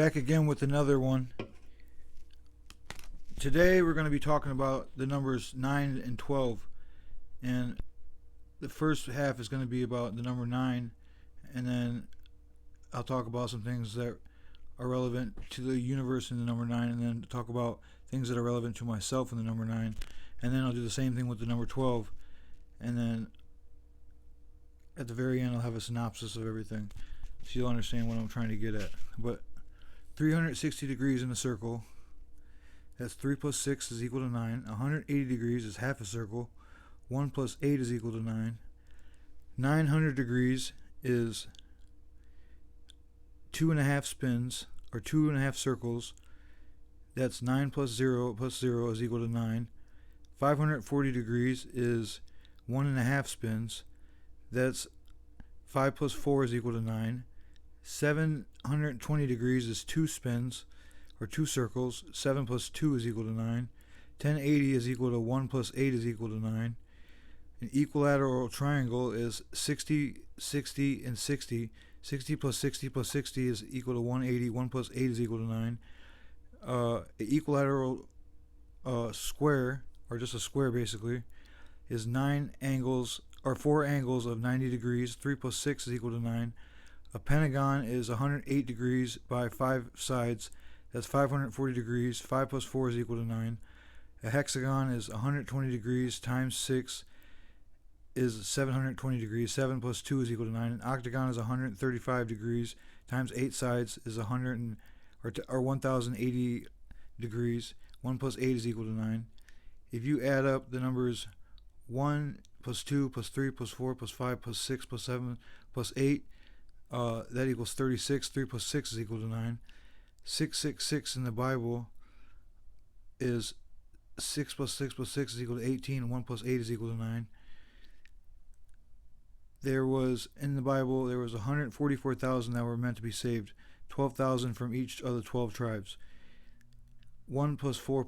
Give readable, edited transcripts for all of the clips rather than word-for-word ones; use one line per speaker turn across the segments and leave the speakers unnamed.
Back again with another one. Today we're going to be talking about the numbers 9 and 12. And the first half is going to be about the number 9. And then I'll talk about some things that are relevant to the universe in the number 9. And then talk about things that are relevant to myself in the number 9. And then I'll do the same thing with the number 12. And then at the very end I'll have a synopsis of everything, so you'll understand what I'm trying to get at. But 360 degrees in a circle, that's 3 plus 6 is equal to 9. 180 degrees is half a circle. 1 plus 8 is equal to 9. 900 degrees is 2.5 spins, or 2.5 circles. That's 9 plus 0 is equal to 9. 540 degrees is 1.5 spins. That's 5 plus 4 is equal to 9. 720 degrees is 2 spins, or 2 circles. 7 plus 2 is equal to 9. 1080 is equal to 1 plus 8 is equal to 9. An equilateral triangle is 60, 60, and 60. 60 plus 60 plus 60 is equal to 180. 1 plus 8 is equal to 9. An equilateral square, or just a square basically, is 9 angles, or 4 angles of 90 degrees. 3 plus 6 is equal to 9. A pentagon is 108 degrees by 5 sides. That's 540 degrees. 5 plus 4 is equal to 9. A hexagon is 120 degrees times 6 is 720 degrees. 7 plus 2 is equal to 9. An octagon is 135 degrees times 8 sides is 1080 degrees. 1 plus 8 is equal to 9. If you add up the numbers 1 plus 2 plus 3 plus 4 plus 5 plus 6 plus 7 plus 8, that equals 36. 3 plus 6 is equal to 9. 666 in the Bible is 6 plus 6 plus 6 is equal to 18, and 1 plus 8 is equal to 9. In the Bible, there was 144,000 that were meant to be saved, 12,000 from each of the 12 tribes. 1 plus 4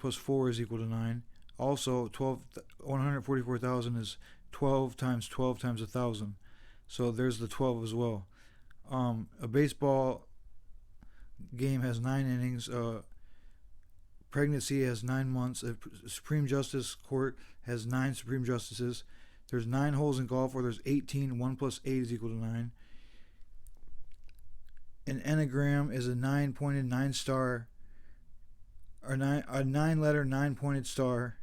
is equal to 9. Also, 144,000 is 12 times 1,000. So there's the 12 as well. A baseball game has 9 innings. Pregnancy has 9 months. A Supreme Justice Court has 9 Supreme Justices. There's 9 holes in golf, where there's 18. 1 plus 8 is equal to 9. An enneagram is a 9-pointed 9-star, or a 9-letter 9-pointed star.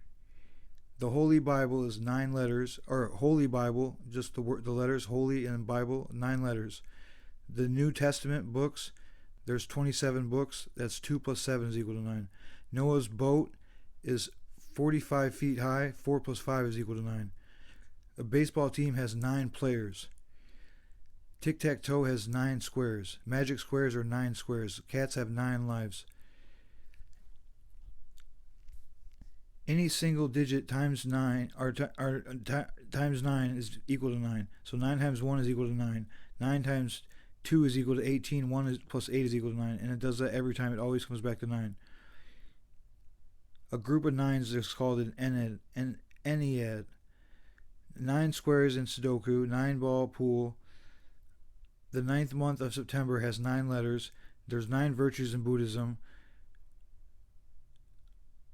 The Holy Bible is 9 letters, or Holy Bible, just the letters Holy and Bible, 9 letters. The New Testament books, there's 27 books. That's 2 plus 7 is equal to 9. Noah's boat is 45 feet high. 4 plus 5 is equal to 9. A baseball team has 9 players. Tic-tac-toe has 9 squares. Magic squares are 9 squares. Cats have 9 lives. Any single digit times 9 times 9 is equal to 9. So 9 times 1 is equal to 9. 9 times 2 is equal to 18. 1 plus 8 is equal to 9. And it does that every time. It always comes back to 9. A group of 9s is called an ennead. 9 squares in Sudoku. 9-ball pool. The 9th month of September has 9 letters. There's 9 virtues in Buddhism.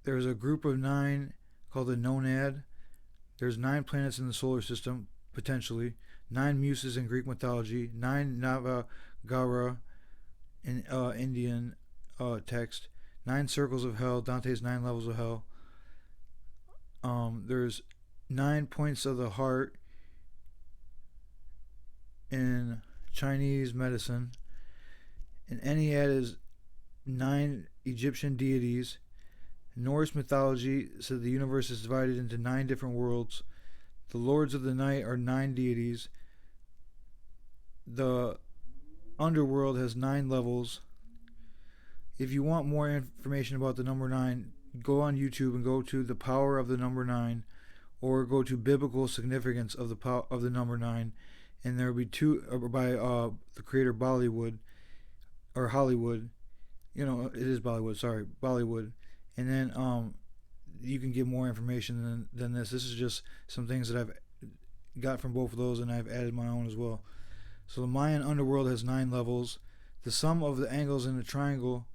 There's a group of 9 called a nonad. There's 9 planets in the solar system, potentially. 9 muses in Greek mythology. 9 Navagara in Indian text. 9 circles of hell, Dante's 9 levels of hell. There's 9 points of the heart in Chinese medicine. An ennead is 9 Egyptian deities. Norse mythology said the universe is divided into 9 different worlds. The lords of the night are 9 deities. The underworld has 9 levels. If you want more information about the number 9, go on YouTube and go to the power of the number 9, or go to biblical significance of the number 9, and there will be 2 by the creator Bollywood, or Hollywood. It is Bollywood. Sorry, Bollywood. And then you can get more information than this. This is just some things that I've got from both of those, and I've added my own as well. So the Mayan underworld has 9 levels. the sum of the angles in a triangle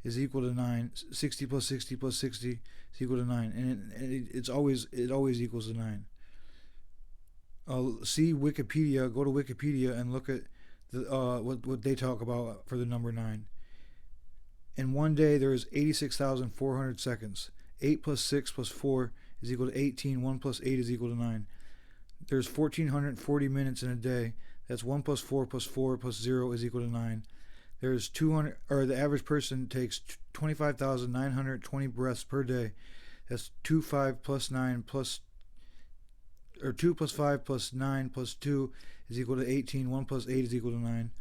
is equal to 9. 60 plus 60 plus 60 is equal to 9, and it always equals to 9. See Wikipedia. Go to Wikipedia and look at what they talk about for the number 9. In one day, there is 86,400 seconds. 8 plus 6 plus 4 is equal to 18. 1 plus 8 is equal to 9. There's 1,440 minutes in a day. That's 1 plus 4 plus 4 plus 0 is equal to 9. There's 200, or the average person takes 25,920 breaths per day. That's 2 5 plus 9 plus, or 2 plus 5 plus 9 plus 2 is equal to 18. 1 plus 8 is equal to 9.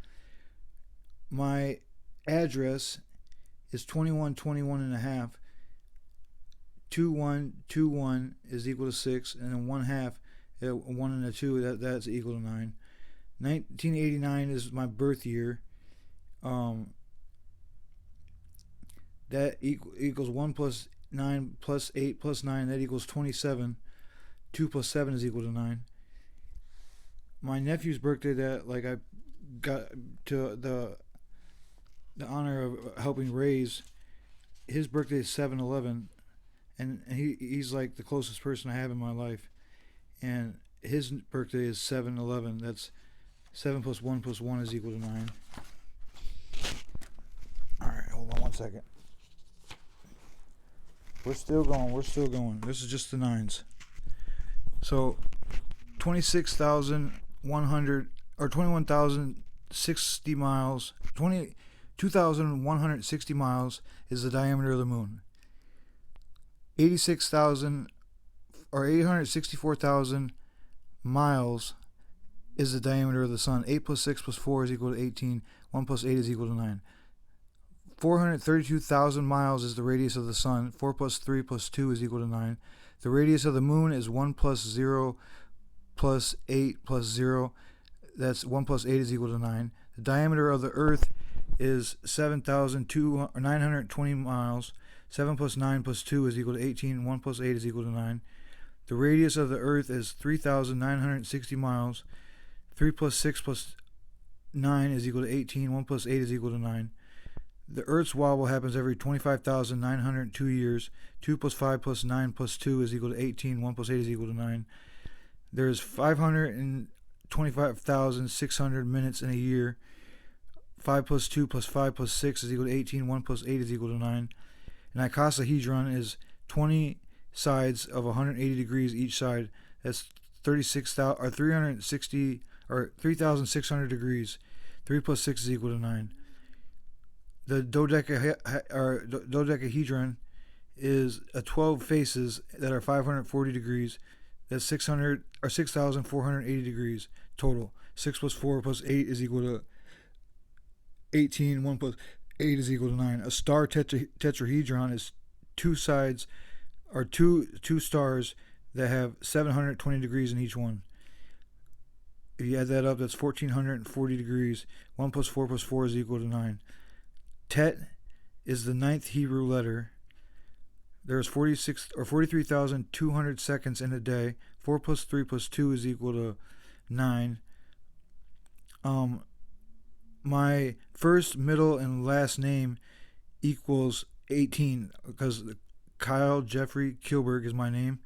My address is 2121 and a half. 2121 is equal to 6, and then 1/2, 1 and a 2, that's equal to 9. 1989 is my birth year. That equals 1 plus 9 plus 8 plus 9, that equals 27. 2 plus 7 is equal to 9. My nephew's birthday, that I got to the honor of helping raise, his birthday is 7/11, and he's like the closest person I have in my life, and his birthday is 7/11. That's 7 plus 1 plus 1 is equal to 9. Alright, hold on one second. We're still going. This is just the 9s. So 26,100 or 21,060 miles, 22,160 miles is the diameter of the moon. 86,000 or 864,000 miles is the diameter of the sun. 8 plus 6 plus 4 is equal to 18. 1 plus 8 is equal to 9. 432,000 miles is the radius of the sun. 4 plus 3 plus 2 is equal to 9. The radius of the moon is 1 plus 0 plus 8 plus 0. That's 1 plus 8 is equal to 9. The diameter of the earth is 7,920 miles. 7 plus 9 plus 2 is equal to 18. 1 plus 8 is equal to 9. The radius of the earth is 3,960 miles. 3 plus 6 plus 9 is equal to 18. 1 plus 8 is equal to 9. The Earth's wobble happens every 25,902 years. 2 plus 5 plus 9 plus 2 is equal to 18. 1 plus 8 is equal to 9. There's 525,600 minutes in a year. 5 plus 2 plus 5 plus 6 is equal to 18. 1 plus 8 is equal to 9. An icosahedron is 20 sides of 180 degrees each side. That's 36,000 or 360 or 3,600 degrees. 3 plus 6 is equal to 9. The dodecahedron is 12 faces that are 540 degrees. That's 600 or 6,480 degrees total. 6 plus 4 plus 8 is equal to 18. 1 plus 8 is equal to 9. A star tetrahedron is two sides or two stars that have 720 degrees in each one. If you add that up, that's 1,440 degrees. 1 plus 4 plus 4 is equal to 9. Tet is the 9th Hebrew letter. There's 43,200 seconds in a day. 4 plus 3 plus 2 is equal to 9. My first, middle, and last name equals 18 because Kylekilburg is my name,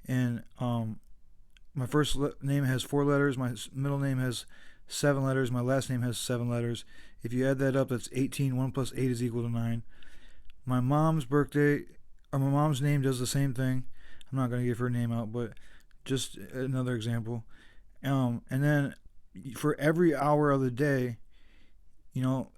and my first name has 4 letters. My middle name has 7 letters. My last name has 7 letters. If you add that up, that's 18. 1 plus 8 is equal to 9. My mom's birthday, or my mom's name does the same thing. I'm not going to give her name out, but just another example. And then for every hour of the day,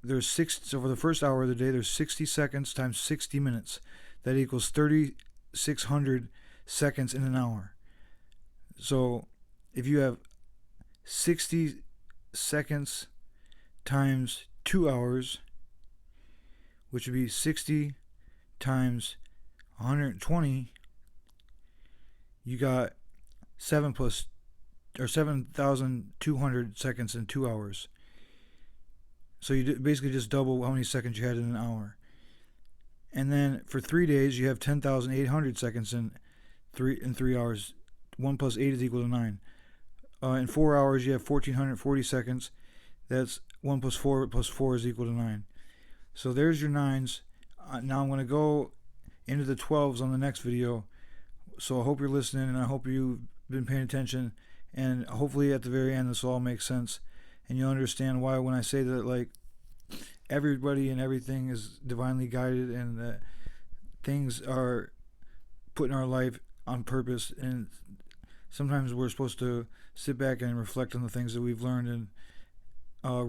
there's 6. So for the first hour of the day, there's 60 seconds times 60 minutes. That equals 3,600 seconds in an hour. So if you have 60 seconds times 2 hours, which would be 60 times 120, you got 7,200 seconds in 2 hours. So you basically just double how many seconds you had in an hour. And then for 3 days, you have 10,800 seconds in 3 hours. 1 plus 8 is equal to 9. In 4 hours, you have 1,440 seconds. That's 1 plus 4 is equal to 9. So there's your 9s. Now I'm going to go into the 12s on the next video. So I hope you're listening, and I hope you've been paying attention, and hopefully at the very end this all makes sense, and you'll understand why when I say that, like, everybody and everything is divinely guided, and that things are put in our life on purpose, and sometimes we're supposed to sit back and reflect on the things that we've learned and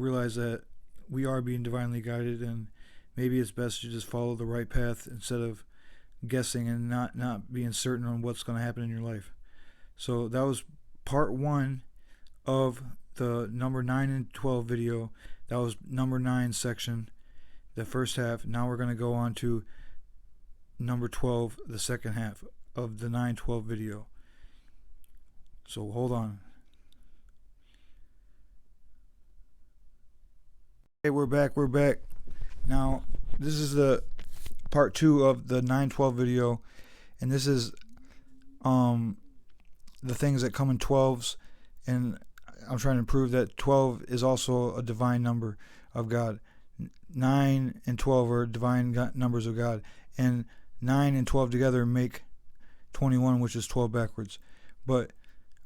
realize that we are being divinely guided, and maybe it's best to just follow the right path instead of guessing and not being certain on what's going to happen in your life. So that was part 1 of the number 9 and 12 video. That was number 9 section, the first half. Now we're going to go on to number 12, the second half of the 9-12 video. So hold on. Okay, we're back. Now, this is the part 2 of the 9-12 video, and this is the things that come in 12s, and I'm trying to prove that 12 is also a divine number of God. 9 and 12 are divine numbers of God, and 9 and 12 together make 21, which is 12 backwards. But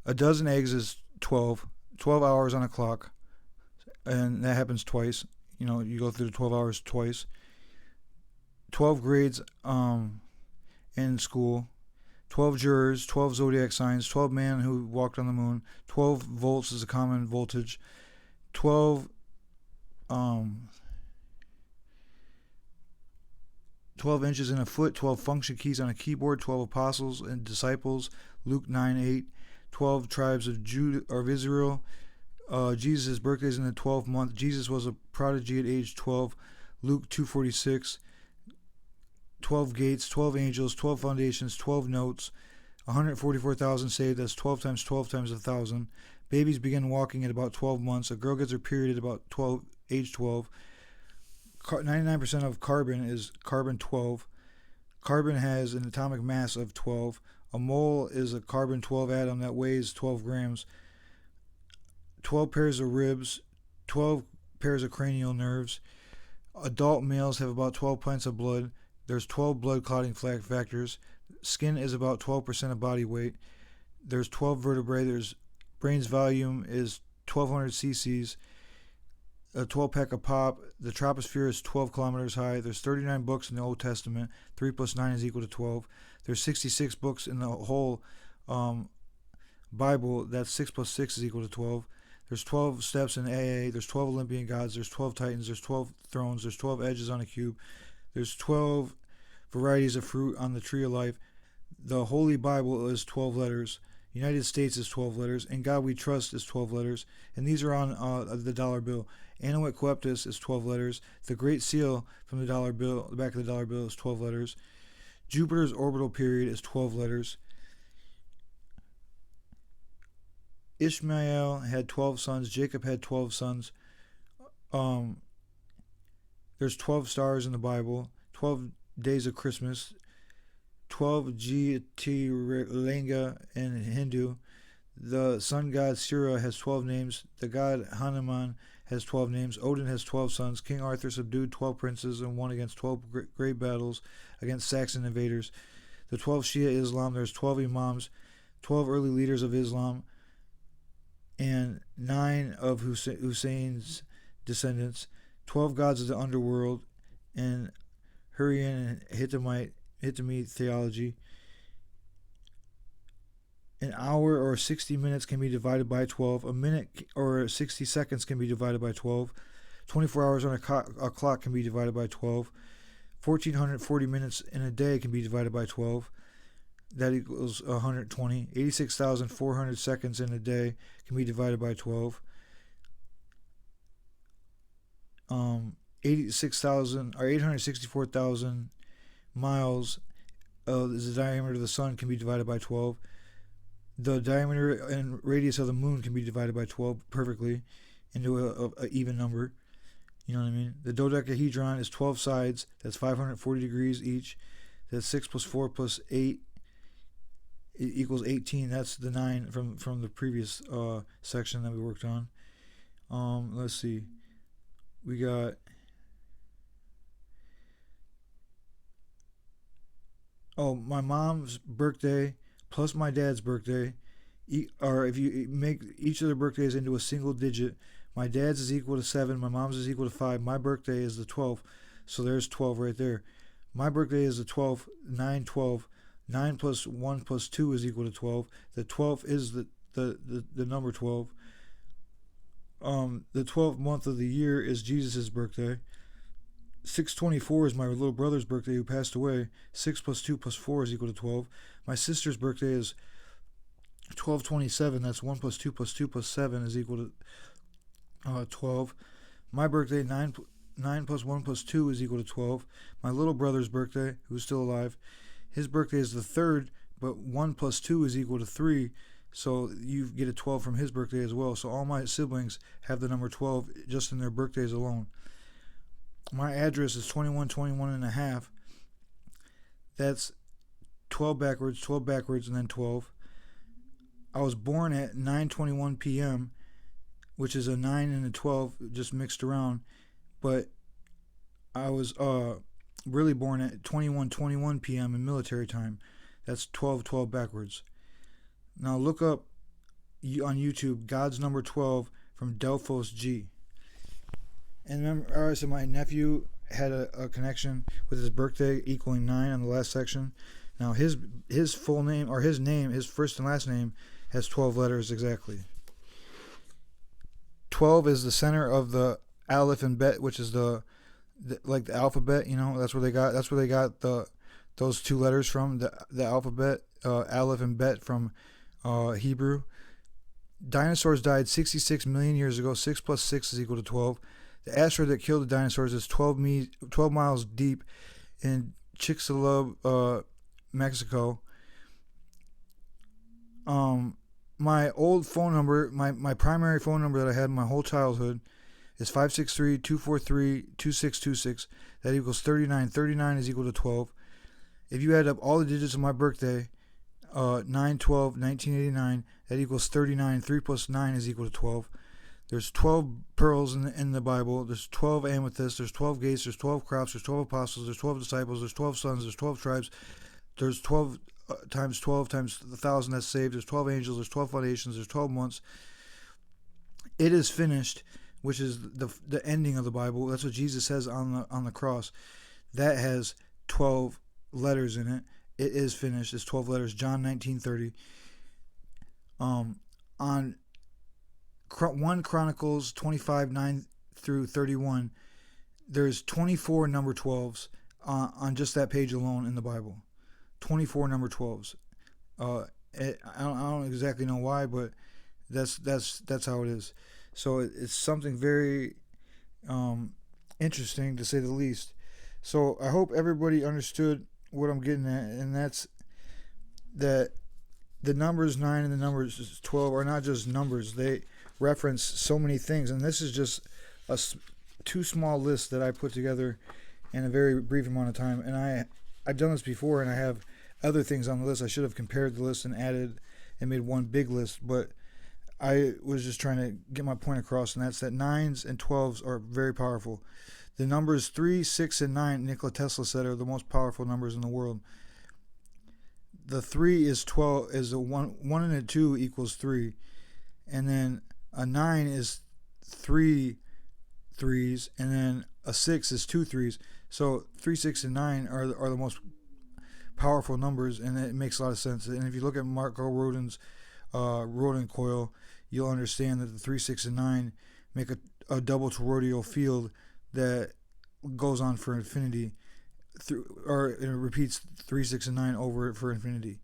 a dozen eggs is 12 hours on a clock, and that happens twice. You know, you go through the 12 hours twice. 12 grades in school, 12 jurors, 12 zodiac signs, 12 men who walked on the moon, 12 volts is a common voltage, 12 inches in a foot, 12 function keys on a keyboard, 12 apostles and disciples, Luke 9:8, 12 tribes of Judah or Israel. Jesus' birthday is in the 12th month. Jesus was a prodigy at age 12, Luke 2:46. 12 gates, 12 angels, 12 foundations, 12 notes, 144,000 saved. That's 12 times 12 times 1,000. Babies begin walking at about 12 months. A girl gets her period at about age 12. 99% of carbon is carbon 12. Carbon has an atomic mass of 12. A mole is a carbon 12 atom that weighs 12 grams. 12 pairs of ribs, 12 pairs of cranial nerves. Adult males have about 12 pints of blood. There's 12 blood clotting factors. Skin is about 12% of body weight. There's 12 vertebrae. There's brain's volume is 1,200 cc's. A 12 pack of pop. The troposphere is 12 kilometers high. There's 39 books in the Old Testament. 3 plus 9 is equal to 12. There's 66 books in the whole Bible. That's 6 plus 6 is equal to 12. There's 12 steps in AA. There's 12 Olympian gods. There's 12 titans. There's 12 thrones. There's 12 edges on a cube. There's 12 varieties of fruit on the tree of life. The Holy Bible is 12 letters. United States is 12 letters. And God We Trust is 12 letters. And these are on the dollar bill. Annuit Coeptus is 12 letters. The Great Seal from the dollar bill, the back of the dollar bill, is 12 letters. Jupiter's orbital period is 12 letters. Ishmael had 12 sons. Jacob had 12 sons. There's 12 stars in the Bible. 12 days of Christmas. 12 Jyotirlinga in Hindu. The sun god Surya has 12 names. The god Hanuman has 12 names. Odin has 12 sons. King Arthur subdued 12 princes and won against 12 great battles against Saxon invaders. The 12 Shia Islam, there's 12 imams, 12 early leaders of Islam, and 9 of Hussein's descendants, 12 gods of the underworld, and Hurrian and Hittite theology. An hour or 60 minutes can be divided by 12. A minute or 60 seconds can be divided by 12. 24 hours on a clock can be divided by 12. 1,440 minutes in a day can be divided by 12. That equals 120. 86,400 seconds in a day can be divided by 12. 864,000 miles is the diameter of the sun can be divided by 12. The diameter and radius of the moon can be divided by 12 perfectly into a even number. You know what I mean? The dodecahedron is 12 sides. That's 540 degrees each. That's 6 plus 4 plus 8 equals 18. That's the 9 from the previous section that we worked on. Let's see. We got my mom's birthday plus my dad's birthday, or if you make each of their birthdays into a single digit, my dad's is equal to 7, my mom's is equal to 5, my birthday is the 12th, so there's 12 right there. My birthday is the 12th, 9, 12. 9 plus 1 plus 2 is equal to 12. The 12th is the number 12. The 12th month of the year is Jesus' birthday. 6/24 is my little brother's birthday who passed away. 6 plus 2 plus 4 is equal to 12. My sister's birthday is 12/27. That's 1 plus 2 plus 2 plus 7 is equal to 12. My birthday, 9 plus 1 plus 2 is equal to 12. My little brother's birthday, who's still alive, his birthday is the 3rd, but 1 plus 2 is equal to 3. So you get a 12 from his birthday as well. So all my siblings have the number 12 just in their birthdays alone. My address is 2121 and a half. That's 12 backwards, and then 12. I was born at 9:21 p.m., which is a 9 and a 12 just mixed around. But I was really born at 21:21 p.m. in military time. That's 12:12 backwards. Now look up on YouTube God's number 12 from Delphos G. And remember, so my nephew had a connection with his birthday equaling 9 on the last section. Now his full name, or his first and last name, has 12 letters exactly. 12 is the center of the aleph and bet, which is the alphabet. That's where they got those two letters from, the alphabet, aleph and bet from Hebrew. Dinosaurs died 66 million years ago. 6 plus 6 is equal to 12. The asteroid that killed the dinosaurs is 12 miles deep in Chicxulub, Mexico. My old phone number, my primary phone number that I had my whole childhood is 563-243-2626. That equals 39. 39 is equal to 12. If you add up all the digits of my birthday, 9/12/1989, that equals 39. 3 plus 9 is equal to 12. There's 12 pearls in the Bible. There's 12 amethysts. There's 12 gates. There's 12 crops. There's 12 apostles. There's 12 disciples. There's 12 sons. There's 12 tribes. There's 12 times 12 times 1,000 that's saved. There's 12 angels. There's 12 foundations. There's 12 months. It is finished, which is the ending of the Bible. That's what Jesus says on the cross. That has 12 letters in it. It is finished. It's 12 letters. John 19:30. On 1 Chronicles 25:9 through 31, there's 24 number 12s on just that page alone in the Bible. 24 number 12s. I don't exactly know why, but that's how it is. So it's something very interesting, to say the least. So I hope everybody understood what I'm getting at, and that's that the numbers 9 and the numbers 12 are not just numbers. They reference so many things, and this is just two small lists that I put together in a very brief amount of time. And I've done this before, and I have other things on the list. I should have compared the list and added and made one big list, but I was just trying to get my point across, and that's that 9s and 12s are very powerful. The numbers 3, 6, and 9, Nikola Tesla said, are the most powerful numbers in the world. The 3 is 12, is a 1 and a 2 equals 3, and then a 9 is 3 3s, and then a 6 is 2 3s. So 3, 6, and 9 are the most powerful numbers, and it makes a lot of sense. And if you look at Marco Rodin's Rodin coil, you'll understand that the 3, 6, and 9 make a double toroidal field that goes on for infinity, or it repeats 3, 6, and 9 over for infinity.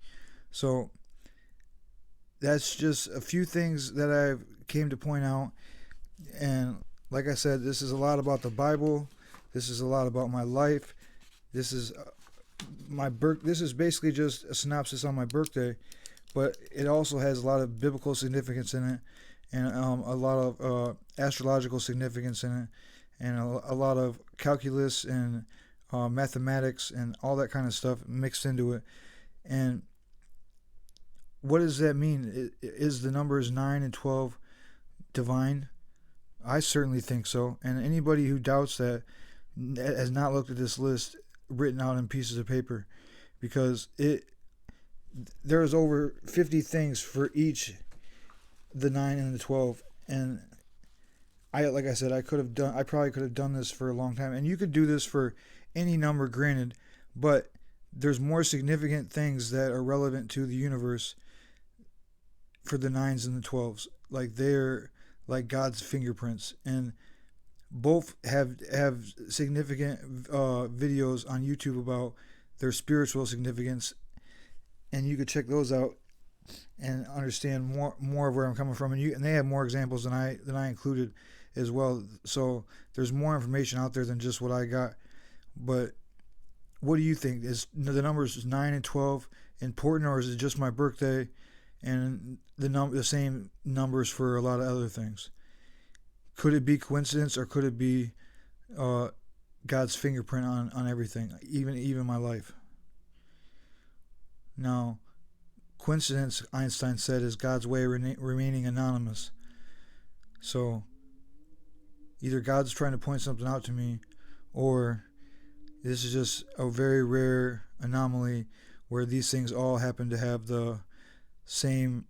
So that's just a few things that I came to point out. And like I said, this is a lot about the Bible. This is a lot about my life. This is This is basically just a synopsis on my birthday, but it also has a lot of biblical significance in it, and a lot of astrological significance in it, and a lot of calculus and mathematics and all that kind of stuff mixed into it. And what does that mean? Is the numbers 9 and 12 divine? I certainly think so. And anybody who doubts that has not looked at this list written out in pieces of paper, because there's over 50 things for each the 9 and the 12. And like I said, I probably could have done this for a long time. And you could do this for any number, granted, but there's more significant things that are relevant to the universe for the 9s and the 12s. Like they're like God's fingerprints, and both have significant videos on YouTube about their spiritual significance, and you could check those out and understand more of where I'm coming from. And they have more examples than I included as well. So there's more information out there than just what I got. But what do you think? Is the numbers 9 and 12 important, or is it just my birthday and the same numbers for a lot of other things? Could it be coincidence, or could it be God's fingerprint on everything, even my life? Now, coincidence, Einstein said, is God's way of remaining anonymous. So either God's trying to point something out to me, or this is just a very rare anomaly where these things all happen to have the same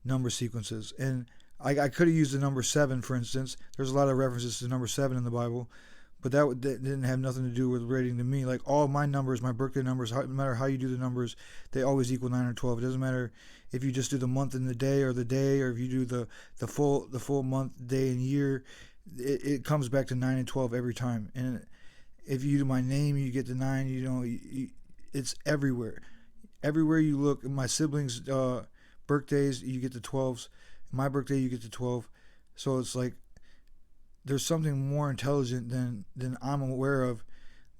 number sequences. And I could have used the number 7, for instance. There's a lot of references to number 7 in the Bible, but that didn't have nothing to do with relating to me. Like all my numbers, my birthday numbers, no matter how you do the numbers, they always equal 9 or 12. It doesn't matter if you just do the month and the day, or if you do the full month, day, and year. It comes back to 9 and 12 every time. And if you do my name, you get the 9. It's everywhere. Everywhere you look, my siblings' birthdays, you get the 12s. My birthday, you get the 12. So it's like there's something more intelligent than I'm aware of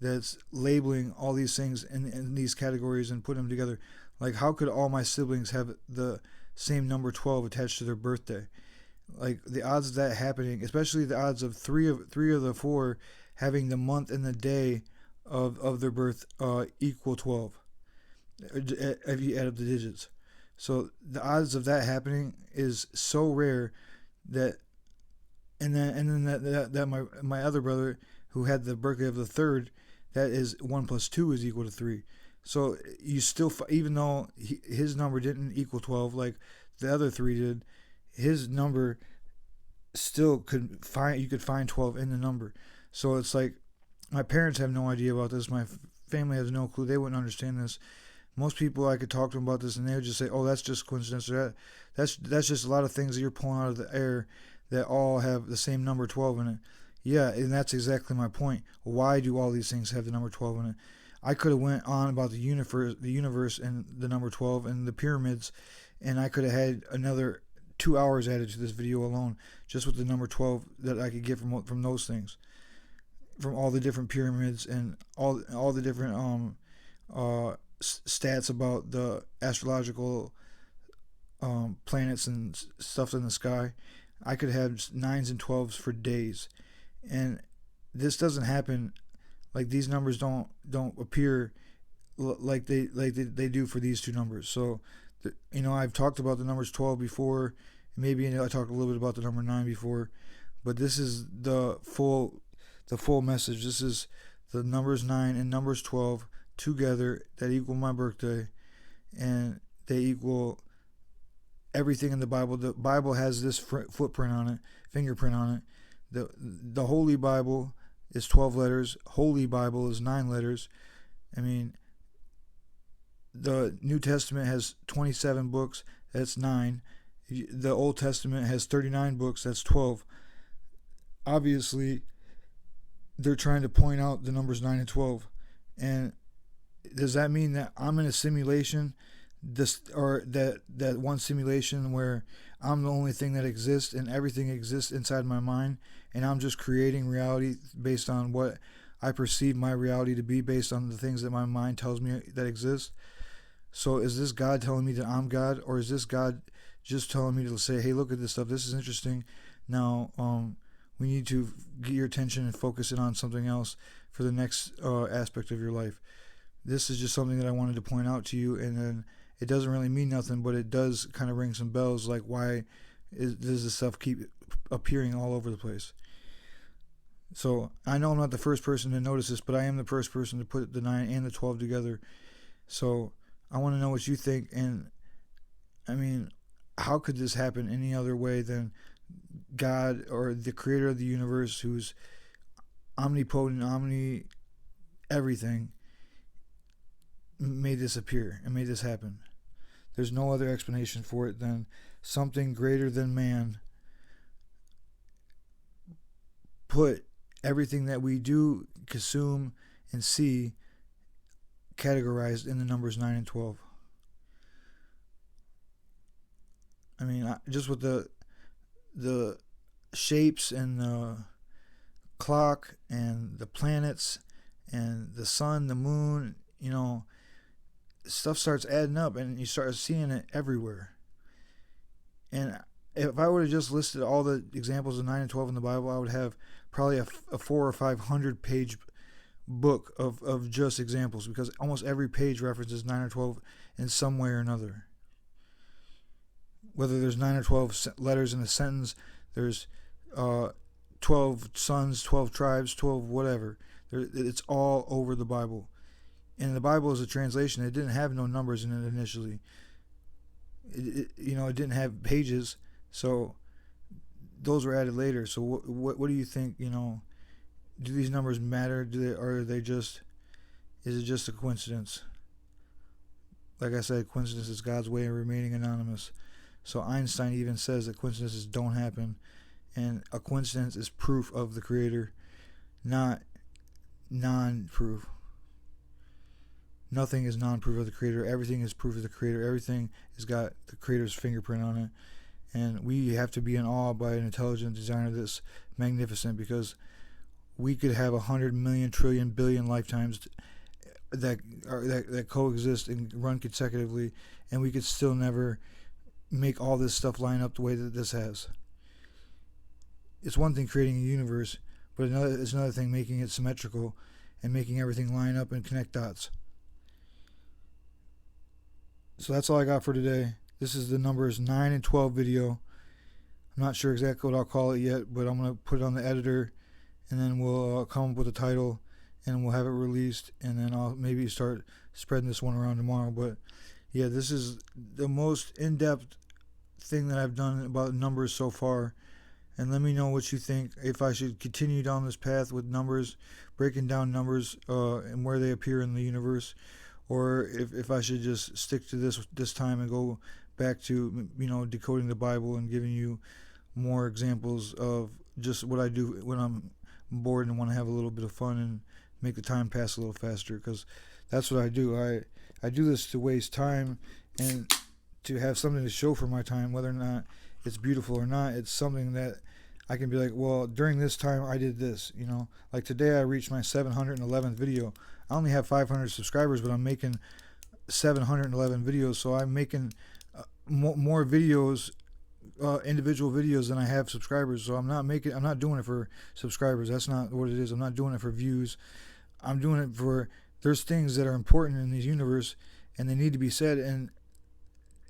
that's labeling all these things in these categories and putting them together. Like, how could all my siblings have the same number 12 attached to their birthday? Like, the odds of that happening, especially the odds of three of the 4 having the month and the day of their birth equal 12 if you add up the digits. So the odds of that happening is so rare that, and then that my other brother, who had the birthday of the 3rd, that is 1 plus 2 is equal to 3. So you still, even though his number didn't equal 12 like the other 3 did, his number still you could find 12 in the number. So it's like, my parents have no idea about this. My family has no clue. They wouldn't understand this. Most people, I could talk to them about this, and they would just say, "Oh, that's just coincidence." Or that's just a lot of things that you're pulling out of the air that all have the same number 12 in it. Yeah, and that's exactly my point. Why do all these things have the number 12 in it? I could have went on about the universe and the number 12 and the pyramids, and I could have had another 2 hours added to this video alone just with the number 12 that I could get from those things, from all the different pyramids and all the different stats about the astrological planets and stuff in the sky. I could have 9s and 12s for days, and this doesn't happen. Like, these numbers don't appear like they do for these two numbers. So I've talked about the numbers 12 before. Maybe I talked a little bit about the number 9 before, but this is the full message. This is the numbers 9 and numbers 12 together that equal my birthday, and they equal everything in the Bible. The Bible has this fingerprint on it. The Holy Bible is 12 letters. Holy Bible is 9 letters. I mean, the New Testament has 27 books. That's 9. The Old Testament has 39 books. That's 12. Obviously, they're trying to point out the numbers 9 and 12. And does that mean that I'm in a simulation, or that one simulation where I'm the only thing that exists and everything exists inside my mind, and I'm just creating reality based on what I perceive my reality to be, based on the things that my mind tells me that exist? So is this God telling me that I'm God, or is this God just telling me to say, hey, look at this stuff, this is interesting, now we need to get your attention and focus it on something else for the next aspect of your life? This is just something that I wanted to point out to you, and then it doesn't really mean nothing, but it does kind of ring some bells. Like, why does this stuff keep appearing all over the place. So I know I'm not the first person to notice this, but I am the first person to put the 9 and the 12 together. So I want to know what you think. And I mean, how could this happen any other way than God or the creator of the universe, who's omnipotent, everything, made this appear and made this happen? There's no other explanation for it than something greater than man put everything that we do, consume, and see categorized in the numbers 9 and 12. I mean, just with the shapes and the clock and the planets and the sun, the moon, stuff starts adding up and you start seeing it everywhere. And if I would have just listed all the examples of 9 and 12 in the Bible, I would have probably a 400 or 500 page book of just examples, because almost every page references 9 or 12 in some way or another. Whether there's 9 or 12 letters in a sentence, there's 12 sons, 12 tribes, 12 whatever. It's all over the Bible. And the Bible is a translation. It didn't have no numbers in it initially. It didn't have pages, so those were added later. So what do you think? Do these numbers matter? Or are they just? Is it just a coincidence? Like I said, coincidence is God's way of remaining anonymous. So Einstein even says that coincidences don't happen, and a coincidence is proof of the Creator, not non-proof. Nothing is non-proof of the Creator. Everything is proof of the Creator. Everything has got the Creator's fingerprint on it. And we have to be in awe by an intelligent designer that's magnificent, because we could have 100 million, trillion, billion lifetimes that coexist and run consecutively, and we could still never make all this stuff line up the way that this has. It's one thing creating a universe, but it's another thing making it symmetrical and making everything line up and connect dots. So that's all I got for today. This is the numbers 9 and 12 video. I'm not sure exactly what I'll call it yet, but I'm going to put it on the editor, and then we'll come up with a title, and we'll have it released, and then I'll maybe start spreading this one around tomorrow. But yeah, this is the most in-depth thing that I've done about numbers so far. And let me know what you think, if I should continue down this path with numbers, breaking down numbers and where they appear in the universe, or if I should just stick to this time and go back to decoding the Bible and giving you more examples of just what I do when I'm bored and want to have a little bit of fun and make the time pass a little faster, because that's what I do. I do this to waste time and to have something to show for my time, whether or not it's beautiful or not. It's something that I can be like, well, during this time I did this. Like today I reached my 711th video. I only have 500 subscribers, but I'm making 711 videos, so I'm making more videos, individual videos, than I have subscribers. So I'm not doing it for subscribers. That's not what it is. I'm not doing it for views. I'm doing it for, there's things that are important in this universe and they need to be said, and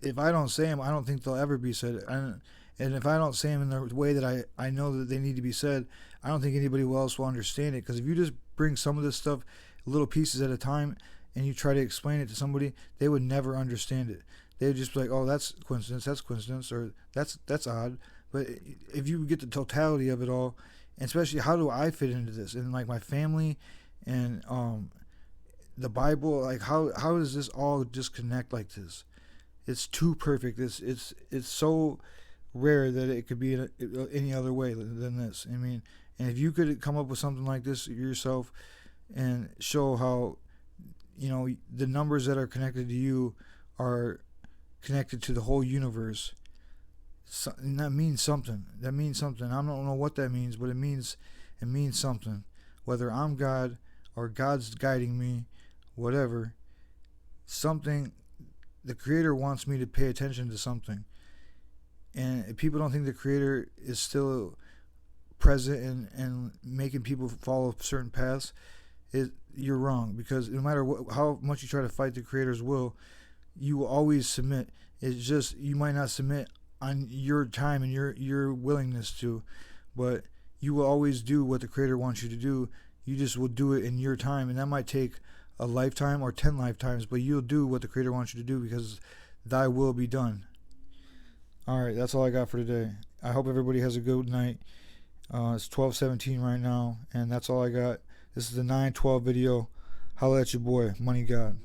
if I don't say them, I don't think they'll ever be said. And if I don't say them in the way that I know that they need to be said, I don't think anybody else will understand it. Because if you just bring some of this stuff, little pieces at a time, and you try to explain it to somebody, they would never understand it. They would just be like, oh, that's coincidence, or that's odd. But if you get the totality of it all, and especially how do I fit into this, and like my family and the Bible, like how does this all just connect like this? It's too perfect. It's so rare that it could be any other way than this. I mean, and if you could come up with something like this yourself and show how, the numbers that are connected to you are connected to the whole universe, and that means something. I don't know what that means, but it means something. Whether I'm God or God's guiding me, whatever, something. The Creator wants me to pay attention to something. And if people don't think the Creator is still present and making people follow certain paths, you're wrong. Because no matter how much you try to fight the Creator's will, you will always submit. It's just you might not submit on your time and your willingness to, but you will always do what the Creator wants you to do. You just will do it in your time, and that might take a lifetime or 10 lifetimes, but you'll do what the Creator wants you to do because thy will be done. Alright, that's all I got for today. I hope everybody has a good night. It's 12:17 right now, and that's all I got. This is the 9/12 video. Holla at your boy, Money God.